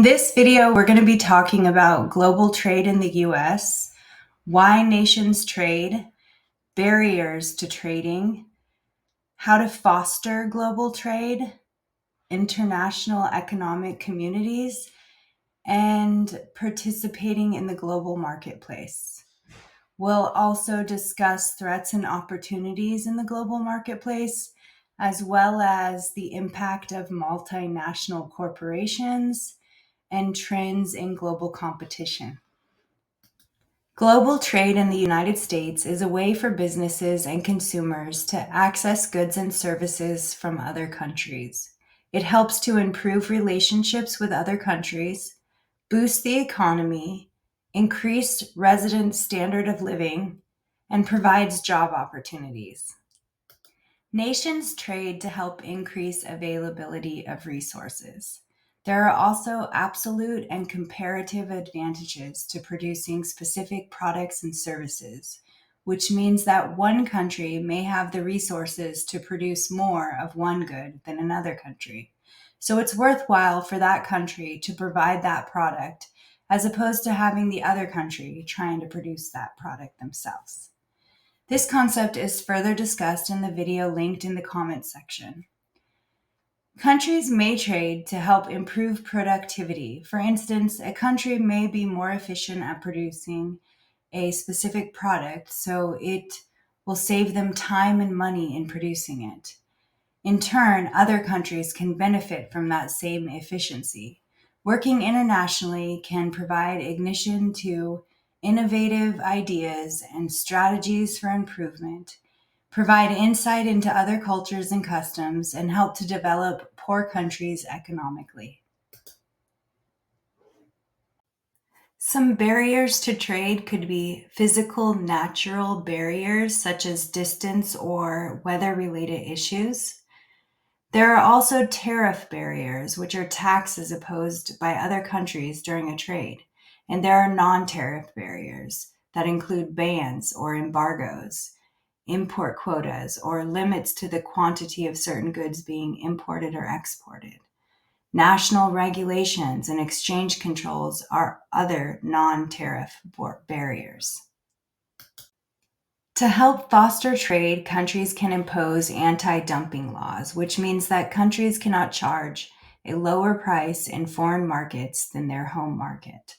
this video, we're going to be talking about global trade in the US, why nations trade, barriers to trading, how to foster global trade, international economic communities, and participating in the global marketplace. We'll also discuss threats and opportunities in the global marketplace, as well as the impact of multinational corporations and trends in global competition. Global trade in the United States is a way for businesses and consumers to access goods and services from other countries. It helps to improve relationships with other countries, boost the economy, increase residents' standard of living, and provides job opportunities. Nations trade to help increase availability of resources. There are also absolute and comparative advantages to producing specific products and services, which means that one country may have the resources to produce more of one good than another country. So it's worthwhile for that country to provide that product as opposed to having the other country trying to produce that product themselves. This concept is further discussed in the video linked in the comments section. Countries may trade to help improve productivity. For instance, a country may be more efficient at producing a specific product, so it will save them time and money in producing it. In turn, other countries can benefit from that same efficiency. Working internationally can provide ignition to innovative ideas and strategies for improvement, provide insight into other cultures and customs, and help to develop poor countries economically. Some barriers to trade could be physical, natural barriers such as distance or weather-related issues. There are also tariff barriers, which are taxes imposed by other countries during a trade. And there are non-tariff barriers that include bans or embargoes, import quotas, or limits to the quantity of certain goods being imported or exported. National regulations and exchange controls are other non-tariff barriers. To help foster trade, countries can impose anti-dumping laws, which means that countries cannot charge a lower price in foreign markets than their home market.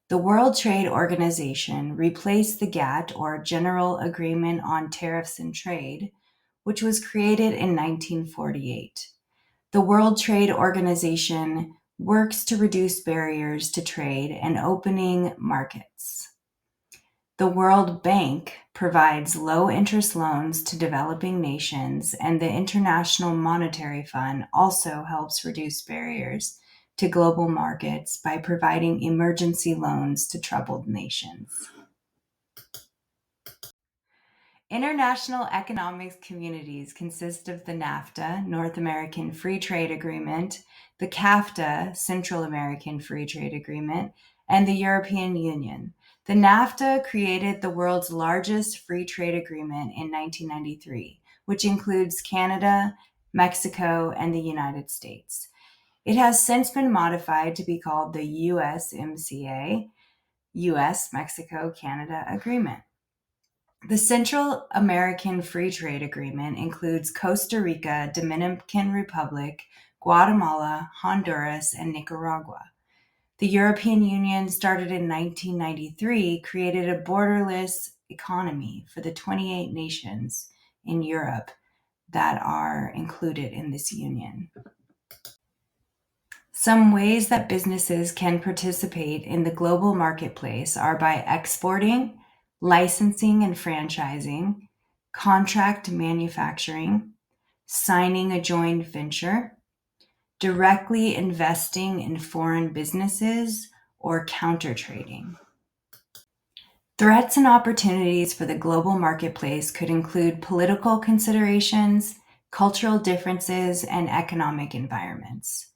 The World Trade Organization replaced the GATT, or General Agreement on Tariffs and Trade, which was created in 1948. The World Trade Organization works to reduce barriers to trade and opening markets. The World Bank provides low-interest loans to developing nations, and the International Monetary Fund also helps reduce barriers to global markets by providing emergency loans to troubled nations. International economic communities consist of the NAFTA, North American Free Trade Agreement, the CAFTA, Central American Free Trade Agreement, and the European Union. The NAFTA created the world's largest free trade agreement in 1993, which includes Canada, Mexico, and the United States. It has since been modified to be called the USMCA, US-Mexico-Canada Agreement. The Central American Free Trade Agreement includes Costa Rica, Dominican Republic, Guatemala, Honduras, and Nicaragua. The European Union, started in 1993, created a borderless economy for the 28 nations in Europe that are included in this union. Some ways that businesses can participate in the global marketplace are by exporting, licensing and franchising, contract manufacturing, signing a joint venture, directly investing in foreign businesses, or counter trading. Threats and opportunities for the global marketplace could include political considerations, cultural differences, and economic environments.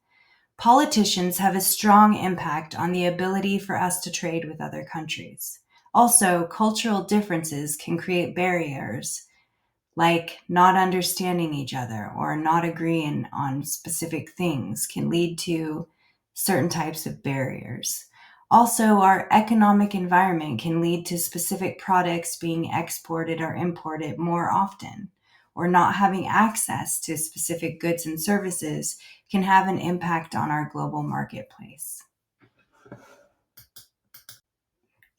Politicians have a strong impact on the ability for us to trade with other countries. Also, cultural differences can create barriers, like not understanding each other or not agreeing on specific things can lead to certain types of barriers. Also, our economic environment can lead to specific products being exported or imported more often, or not having access to specific goods and services can have an impact on our global marketplace.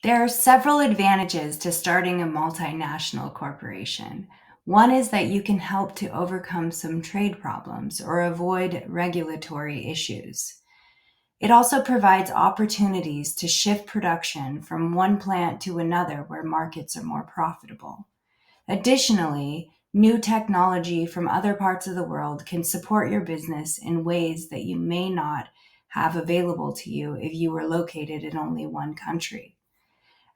There are several advantages to starting a multinational corporation. One is that you can help to overcome some trade problems or avoid regulatory issues. It also provides opportunities to shift production from one plant to another where markets are more profitable. Additionally, new technology from other parts of the world can support your business in ways that you may not have available to you if you were located in only one country.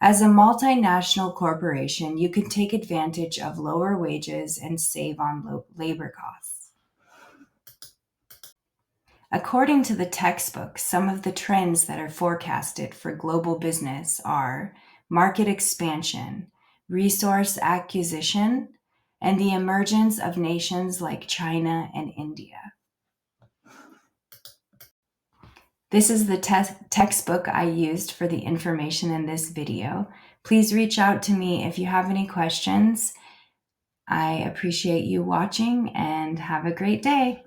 As a multinational corporation, you can take advantage of lower wages and save on labor costs. According to the textbook, some of the trends that are forecasted for global business are market expansion, resource acquisition, and the emergence of nations like China and India. This is the textbook I used for the information in this video. Please reach out to me if you have any questions. I appreciate you watching and have a great day.